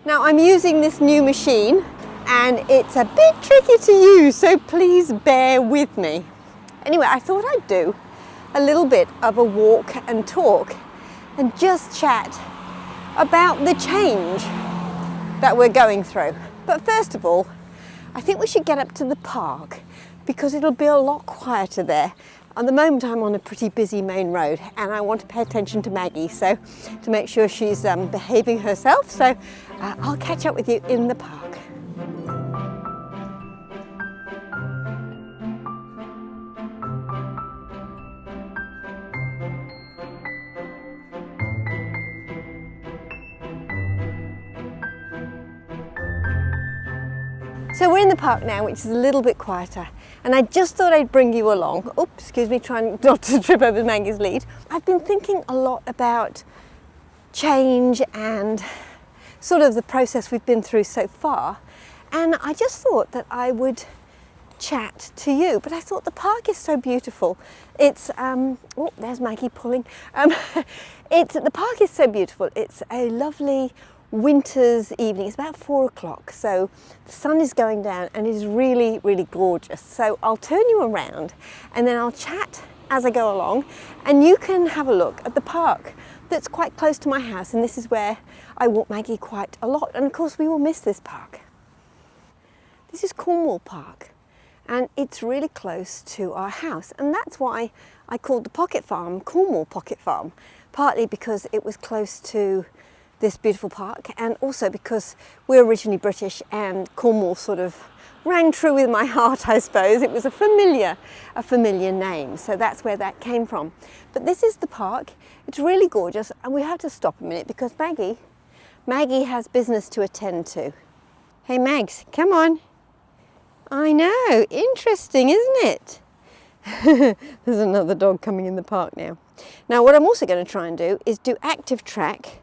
Now I'm using this new machine and it's a bit tricky to use, so please bear with me. Anyway, I thought I'd do a little bit of a walk and talk and just chat about the change that we're going through. But first of all, I think we should get up to the park because it'll be a lot quieter there. At the moment I'm on a pretty busy main road and I want to pay attention to Maggie, so to make sure she's behaving herself. So I'll catch up with you in the park. So we're in the park now, which is a little bit quieter, and I just thought I'd bring you along. Oops, excuse me, trying not to trip over Maggie's lead. I've been thinking a lot about change and sort of the process we've been through so far, and I just thought that I would chat to you. But I thought the park is so beautiful. It's oh, there's Maggie pulling. The park is so beautiful. It's a lovely winter's evening. It's about 4 o'clock, so the sun is going down and it is really, really gorgeous. So I'll turn you around and then I'll chat as I go along, and you can have a look at the park that's quite close to my house, and this is where I walk Maggie quite a lot, and of course we will miss this park. This is Cornwall Park and it's really close to our house, and that's why I called the Pocket Farm Cornwall Pocket Farm, partly because it was close to this beautiful park, and also because we're originally British and Cornwall sort of rang true with my heart, I suppose. It was a familiar name, so that's where that came from. But this is the park. It's really gorgeous, and we have to stop a minute because Maggie has business to attend to. Hey Mags, come on. I know, interesting, isn't it? There's another dog coming in the park now. Now what I'm also going to try and do is do active track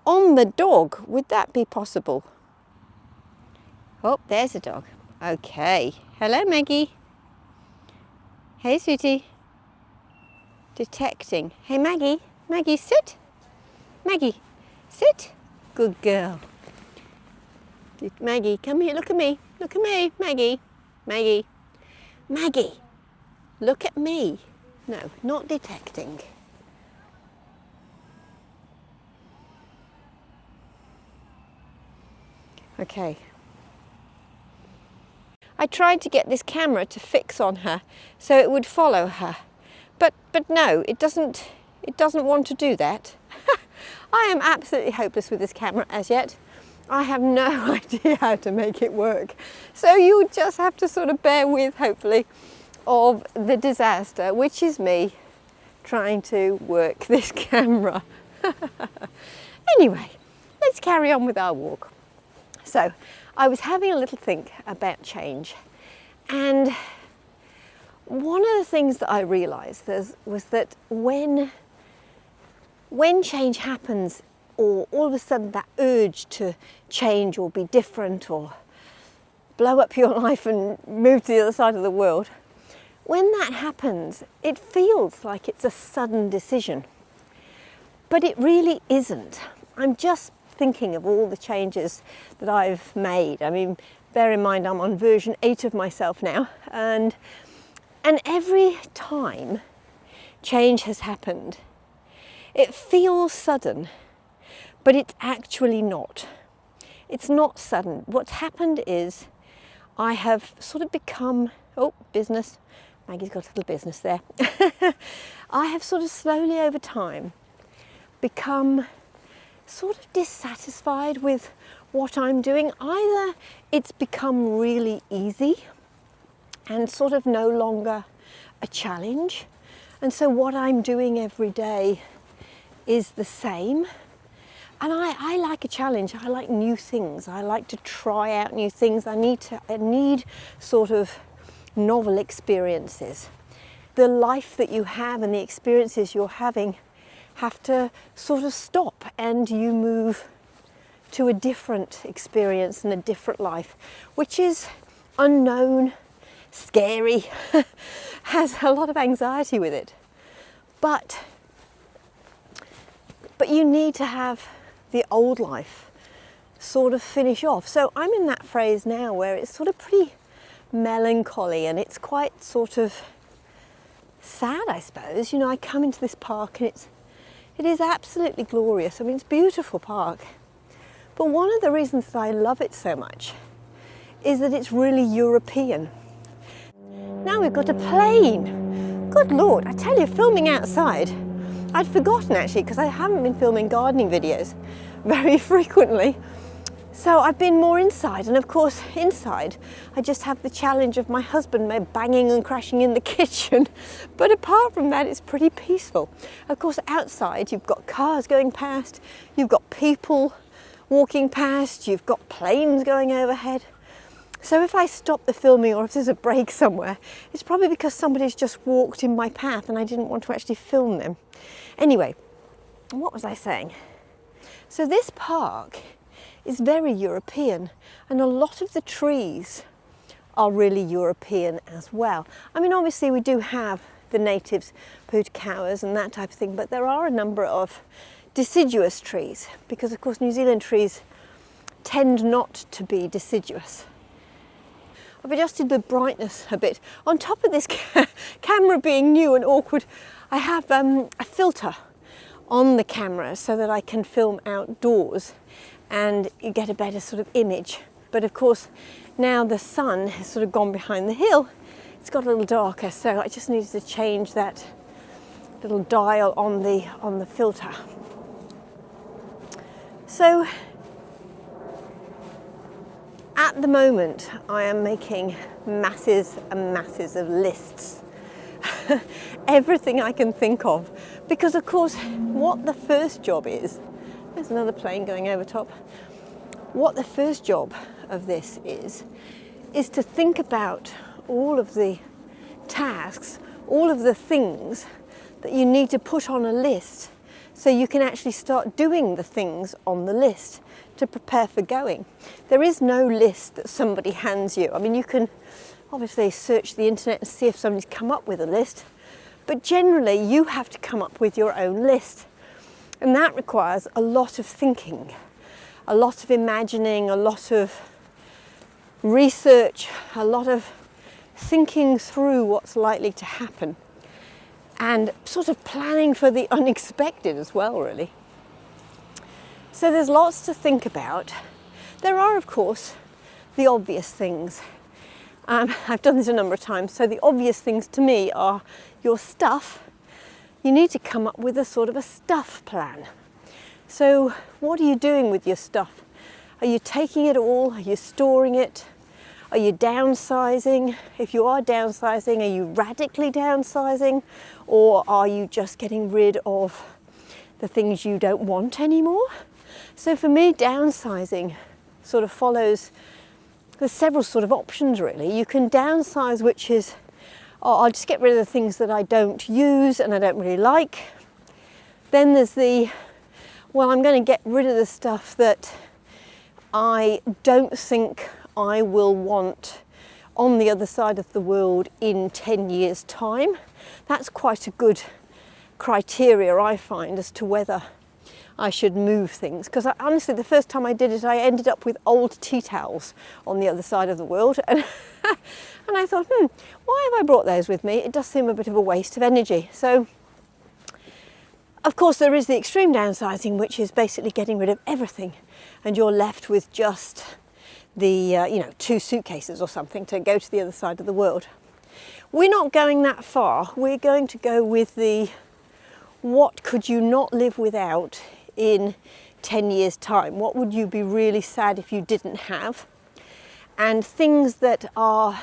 on the dog. Would that be possible? Oh, there's a dog. Okay. Hello, Maggie. Hey, sweetie. Detecting. Hey, Maggie. Maggie, sit. Maggie, sit. Good girl. Maggie, come here. Look at me. Look at me, Maggie. Maggie. Maggie. Look at me. No, not detecting. Okay. I tried to get this camera to fix on her so it would follow her, but no, it doesn't want to do that. I am absolutely hopeless with this camera as yet. I have no idea how to make it work. So you just have to sort of bear with, hopefully, of the disaster, which is me trying to work this camera. Anyway, let's carry on with our walk. So I was having a little think about change, and one of the things that I realised was that when change happens, or all of a sudden that urge to change or be different or blow up your life and move to the other side of the world, when that happens, it feels like it's a sudden decision. But it really isn't. I'm just thinking of all the changes that I've made. I mean, bear in mind I'm on version 8 of myself now, and every time change has happened, it feels sudden, but it's actually not. It's not sudden. What's happened is I have sort of become, oh, business, Maggie's got a little business there. I have sort of slowly over time become sort of dissatisfied with what I'm doing. Either it's become really easy and sort of no longer a challenge, and so what I'm doing every day is the same. And I like a challenge. I like new things. I like to try out new things. I need sort of novel experiences. The life that you have and the experiences you're having have to sort of stop, and you move to a different experience and a different life, which is unknown, scary, has a lot of anxiety with it. But you need to have the old life sort of finish off. So I'm in that phase now where it's sort of pretty melancholy and it's quite sort of sad, I suppose. You know, I come into this park and it is absolutely glorious. I mean, it's a beautiful park. But one of the reasons that I love it so much is that it's really European. Now we've got a plane. Good Lord, I tell you, filming outside, I'd forgotten actually, because I haven't been filming gardening videos very frequently. So I've been more inside, and of course inside I just have the challenge of my husband banging and crashing in the kitchen. But apart from that, it's pretty peaceful. Of course outside you've got cars going past, you've got people walking past, you've got planes going overhead. So if I stop the filming or if there's a break somewhere, it's probably because somebody's just walked in my path and I didn't want to actually film them. Anyway, what was I saying? So this park is very European, and a lot of the trees are really European as well. I mean, obviously we do have the natives, pūtākauas and that type of thing, but there are a number of deciduous trees, because of course New Zealand trees tend not to be deciduous. I've adjusted the brightness a bit. On top of this camera being new and awkward, I have a filter on the camera so that I can film outdoors and you get a better sort of image. But of course now the sun has sort of gone behind the hill, it's got a little darker, so I just needed to change that little dial on the filter. So at the moment I am making masses and masses of lists. Everything I can think of, because of course what the first job is, there's another plane going over top, what the first job of this is to think about all of the tasks, all of the things that you need to put on a list so you can actually start doing the things on the list to prepare for going. There is no list that somebody hands you. I mean, you can obviously search the internet and see if somebody's come up with a list, but generally you have to come up with your own list. And that requires a lot of thinking, a lot of imagining, a lot of research, a lot of thinking through what's likely to happen and sort of planning for the unexpected as well, really. So there's lots to think about. There are, of course, the obvious things. I've done this a number of times. So the obvious things to me are your stuff. You need to come up with a sort of a stuff plan. So what are you doing with your stuff? Are you taking it all? Are you storing it? Are you downsizing? If you are downsizing, are you radically downsizing? Or are you just getting rid of the things you don't want anymore? So for me, downsizing sort of follows, there's several sort of options really. You can downsize, which is, oh, I'll just get rid of the things that I don't use and I don't really like. Then there's the, well, I'm going to get rid of the stuff that I don't think I will want on the other side of the world in 10 years' time. That's quite a good criteria, I find, as to whether I should move things. Because honestly, the first time I did it, I ended up with old tea towels on the other side of the world. And I thought, why have I brought those with me? It does seem a bit of a waste of energy. So, of course, there is the extreme downsizing, which is basically getting rid of everything. And you're left with just the, 2 suitcases or something to go to the other side of the world. We're not going that far. We're going to go with the, what could you not live without in 10 years' time? What would you be really sad if you didn't have? And things that are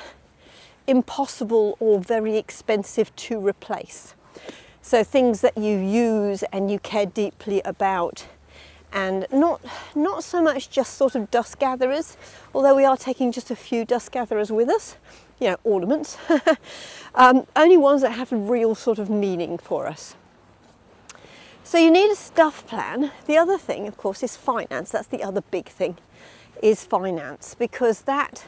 impossible or very expensive to replace. So things that you use and you care deeply about, and not so much just sort of dust gatherers, although we are taking just a few dust gatherers with us, ornaments, only ones that have a real sort of meaning for us. So you need a stuff plan. The other thing, of course, is finance. That's the other big thing, is finance, because that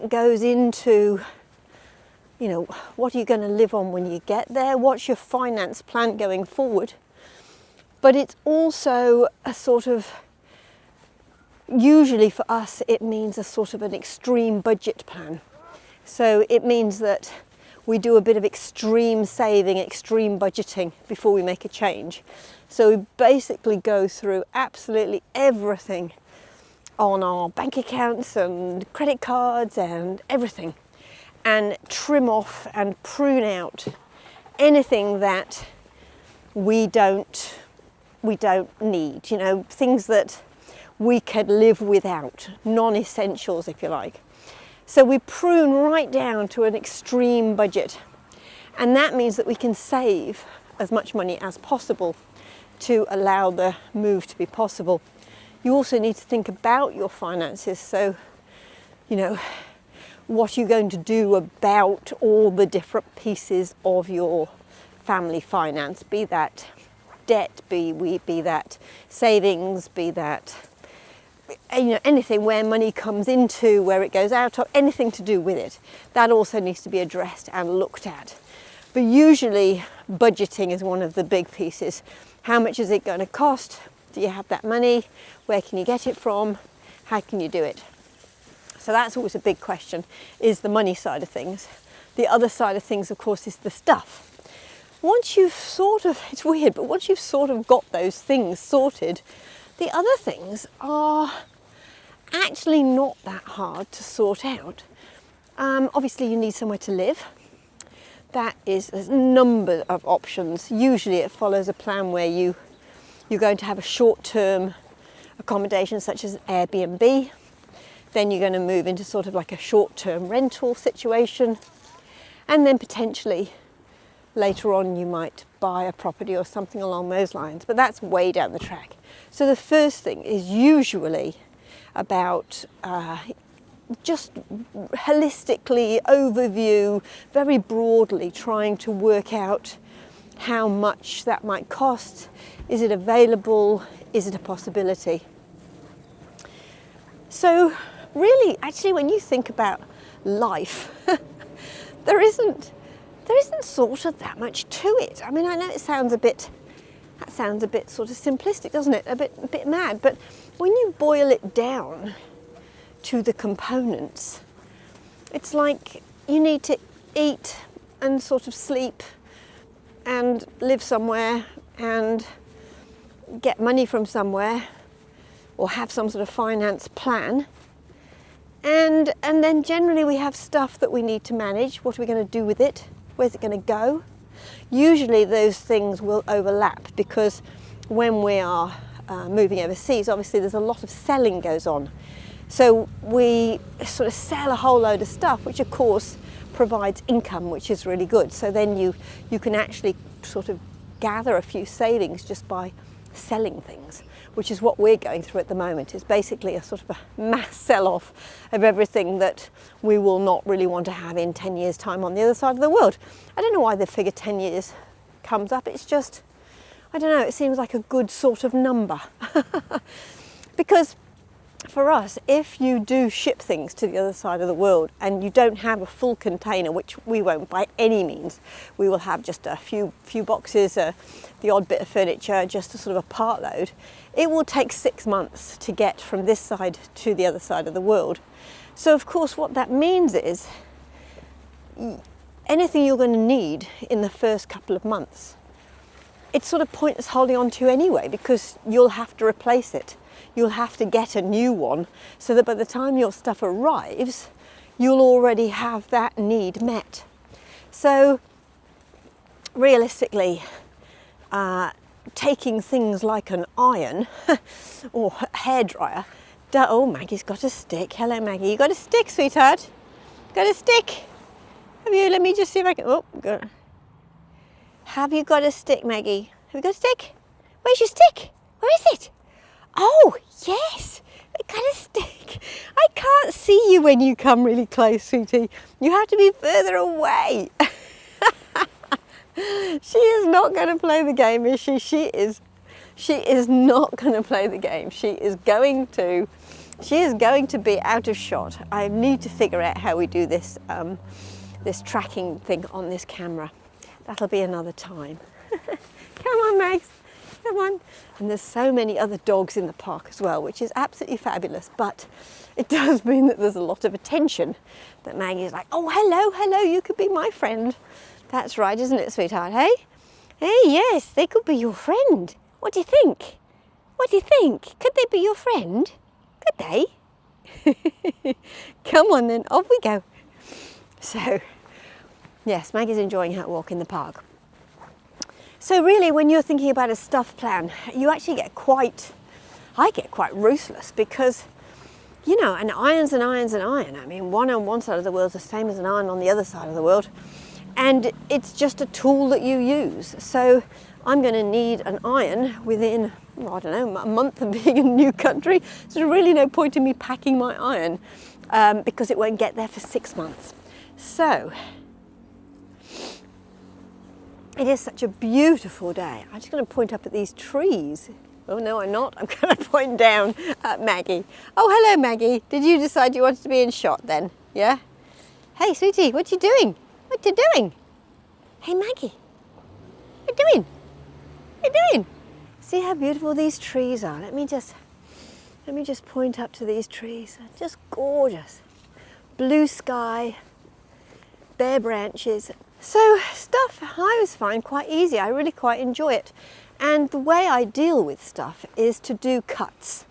goes into, what are you going to live on when you get there? What's your finance plan going forward? But it's also a sort of, Usually for us it means a sort of an extreme budget plan. So it means that we do a bit of extreme saving, extreme budgeting before we make a change. So we basically go through absolutely everything on our bank accounts and credit cards and everything, and trim off and prune out anything that we don't need, you know, things that we could live without, non-essentials if you like. So we prune right down to an extreme budget, and that means that we can save as much money as possible to allow the move to be possible. You also need to think about your finances, so you know, what you're going to do about all the different pieces of your family finance, be that debt, be that savings, be that, you know, anything where money comes into, where it goes out of, anything to do with it. That also needs to be addressed and looked at. But usually budgeting is one of the big pieces. How much is it going to cost? Do you have that money? Where can you get it from? How can you do it? So that's always a big question, is the money side of things. The other side of things, of course, is the stuff. Once you've sort of, it's weird, but once you've sort of got those things sorted, the other things are actually not that hard to sort out. Obviously you need somewhere to live. There's a number of options. Usually it follows a plan where you're going to have a short-term accommodation such as Airbnb. Then you're going to move into sort of like a short-term rental situation. And then potentially later on you might buy a property or something along those lines, but that's way down the track. So the first thing is usually about just holistically overview, very broadly trying to work out how much that might cost. Is it available? Is it a possibility? So really, actually, when you think about life, there isn't sort of that much to it. I mean, I know that sounds a bit sort of simplistic, doesn't it? A bit mad. But when you boil it down to the components, it's like you need to eat and sort of sleep and live somewhere and get money from somewhere or have some sort of finance plan. And then generally we have stuff that we need to manage. What are we going to do with it? Where's it going to go? Usually those things will overlap because when we are moving overseas, obviously there's a lot of selling goes on. So we sort of sell a whole load of stuff, which of course provides income, which is really good. So then you can actually sort of gather a few savings just by selling things, which is what we're going through at the moment. Is basically a sort of a mass sell-off of everything that we will not really want to have in 10 years' time on the other side of the world. I don't know why the figure 10 years comes up. It's just, I don't know, it seems like a good sort of number. Because for us, if you do ship things to the other side of the world and you don't have a full container, which we won't by any means, we will have just a few boxes, the odd bit of furniture, just a sort of a part load, it will take 6 months to get from this side to the other side of the world. So of course what that means is anything you're going to need in the first couple of months, it's sort of pointless holding on to anyway, because you'll have to replace it. You'll have to get a new one so that by the time your stuff arrives, you'll already have that need met. So realistically, taking things like an iron or hairdryer, oh, Maggie's got a stick. Hello, Maggie. You got a stick, sweetheart? Got a stick? Have you? Let me just see if I can. Oh, good. Have you got a stick, Maggie? Have you got a stick? Where's your stick? Where is it? Oh, yes, I got a stick. I can't see you when you come really close, sweetie. You have to be further away. She is not going to play the game, is she? She is not going to play the game. She is going to be out of shot. I need to figure out how we do this, this tracking thing on this camera. That'll be another time. Come on, Max. come on. And there's so many other dogs in the park as well, which is absolutely fabulous, but it does mean that there's a lot of attention, that Maggie's like, oh, hello, hello, you could be my friend. That's right, isn't it, sweetheart, hey? Hey, yes, they could be your friend. What do you think? What do you think? Could they be your friend? Could they? Come on then, off we go. So, yes, Maggie's enjoying her walk in the park. So really, when you're thinking about a stuff plan, you actually get I get quite ruthless because, you know, an iron's an iron's an iron. I mean, one on one side of the world is the same as an iron on the other side of the world. And it's just a tool that you use. So I'm going to need an iron within, I don't know, a month of being in a new country. So there's really no point in me packing my iron because it won't get there for 6 months. So it is such a beautiful day. I'm just going to point up at these trees. Oh no, I'm not. I'm going to point down at Maggie. Oh, hello, Maggie. Did you decide you wanted to be in shot then? Yeah? Hey, sweetie, what are you doing? What are you doing? Hey, Maggie. What are you doing? What are you doing? See how beautiful these trees are. Let me just point up to these trees. They're just gorgeous. Blue sky, bare branches. So stuff I always find quite easy. I really quite enjoy it. And the way I deal with stuff is to do cuts.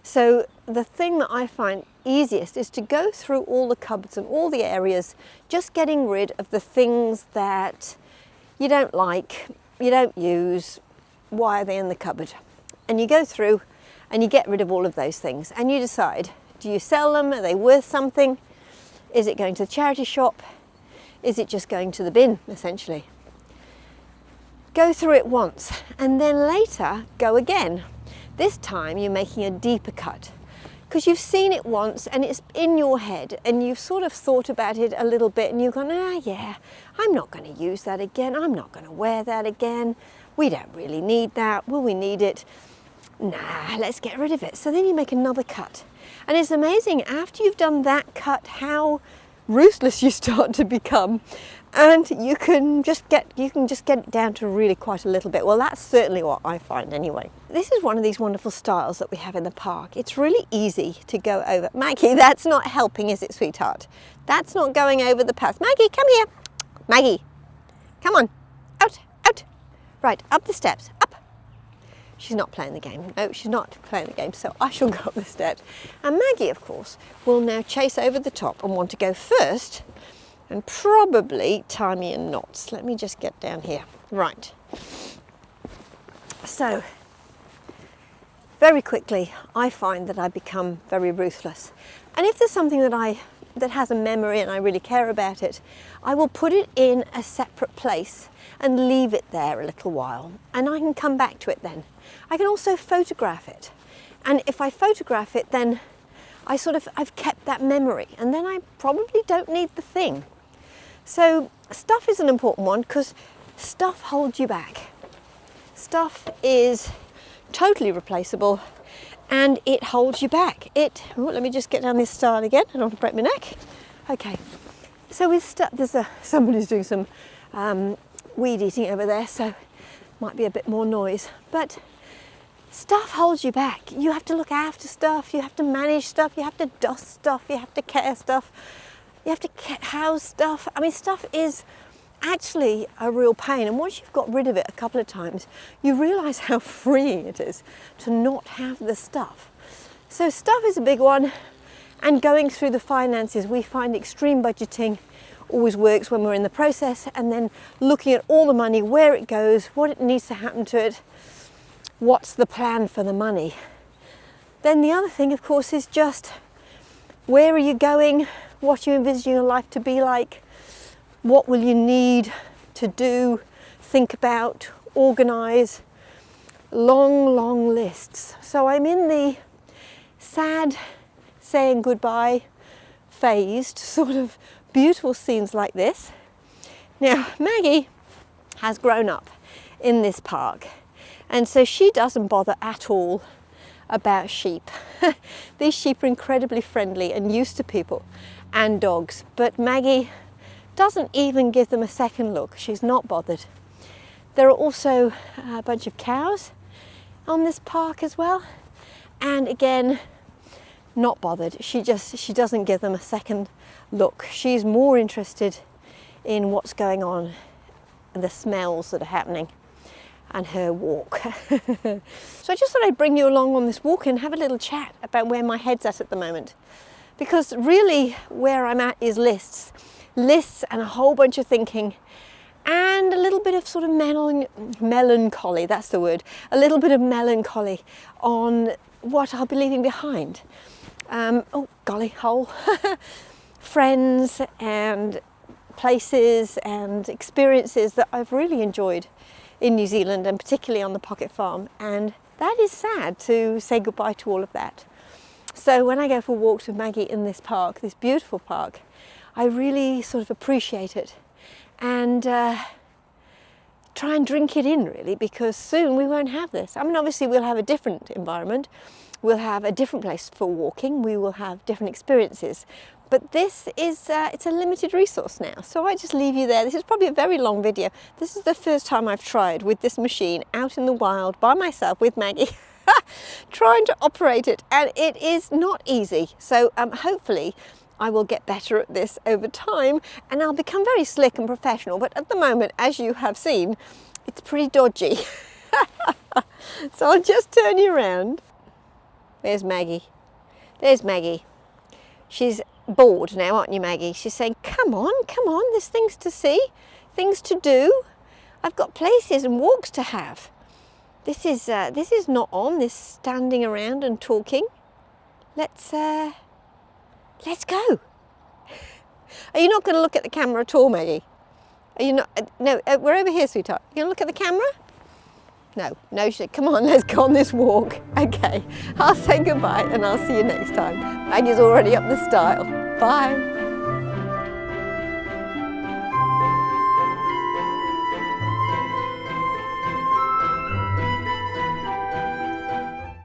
So the thing that I find easiest is to go through all the cupboards and all the areas, just getting rid of the things that you don't like, you don't use. Why are they in the cupboard? And you go through and you get rid of all of those things and you decide, do you sell them? Are they worth something? Is it going to the charity shop? Is it just going to the bin, essentially? Go through it once and then later go again. This time you're making a deeper cut because you've seen it once and it's in your head and you've sort of thought about it a little bit and you've gone, yeah, I'm not going to use that again. I'm not going to wear that again. We don't really need that. Will we need it? Nah, let's get rid of it. So then you make another cut. And it's amazing after you've done that cut how ruthless you start to become, and you can just get it down to really quite a little bit. Well, that's certainly what I find anyway. This is one of these wonderful styles that we have in the park. It's really easy to go over. Maggie, that's not helping, is it, sweetheart? That's not going over the path. Maggie, come here. Maggie, come on. Out, out. Right, up the steps, up. She's not playing the game. No, she's not playing the game, so I shall go up the steps. And Maggie, of course, will now chase over the top and want to go first and probably tie me in knots. Let me just get down here. Right. So, very quickly, I find that I become very ruthless. And if there's something that has a memory and I really care about it, I will put it in a separate place and leave it there a little while. And I can come back to it then. I can also photograph it. And if I photograph it, then I've kept that memory. And then I probably don't need the thing. So stuff is an important one because stuff holds you back. Stuff is totally replaceable and it holds you back. Let me just get down this stile again. I don't want to break my neck. Okay, so with stuff, somebody's doing some weed eating over there, so might be a bit more noise. But stuff holds you back. You have to look after stuff, you have to manage stuff, you have to dust stuff, you have to care stuff, you have to house stuff. I mean, stuff is actually a real pain, and once you've got rid of it a couple of times, you realise how freeing it is to not have the stuff. So stuff is a big one, and going through the finances, we find extreme budgeting always works when we're in the process, and then looking at all the money, where it goes, what it needs to happen to it, what's the plan for the money. Then the other thing, of course, is just where are you going, what are you envisaging your life to be like, what will you need to do, think about, organise, long lists. So I'm in the sad saying goodbye phased sort of beautiful scenes like this. Now Maggie has grown up in this park, and so she doesn't bother at all about sheep. These sheep are incredibly friendly and used to people and dogs, but Maggie doesn't even give them a second look. She's not bothered. There are also a bunch of cows on this park as well. And again, not bothered. She doesn't give them a second look. She's more interested in what's going on and the smells that are happening and her walk. So I just thought I'd bring you along on this walk and have a little chat about where my head's at the moment. Because really where I'm at is lists and a whole bunch of thinking and a little bit of sort of melancholy, that's the word, a little bit of melancholy on what I'll be leaving behind. Oh golly, hole. Friends and places and experiences that I've really enjoyed in New Zealand, and particularly on the Pocket Farm, and that is sad to say goodbye to all of that. So when I go for walks with Maggie in this park, this beautiful park, I really sort of appreciate it and try and drink it in really, because soon we won't have this. I mean, obviously we'll have a different environment, we'll have a different place for walking, we will have different experiences, but this is, it's a limited resource now. So I just leave you there. This is probably a very long video. This is the first time I've tried with this machine out in the wild by myself with Maggie, trying to operate it, and it is not easy. So hopefully I will get better at this over time and I'll become very slick and professional. But at the moment, as you have seen, it's pretty dodgy. So I'll just turn you around. There's Maggie. There's Maggie. She's bored now, aren't you, Maggie? She's saying, come on, there's things to see, things to do. I've got places and walks to have. This is not on, this standing around and talking. Let's go. Are you not going to look at the camera at all, Maggie? Are you not? No, we're over here, sweetheart. You going to look at the camera? No, she said, come on, let's go on this walk. Okay, I'll say goodbye and I'll see you next time. Maggie's already up the stile. Bye.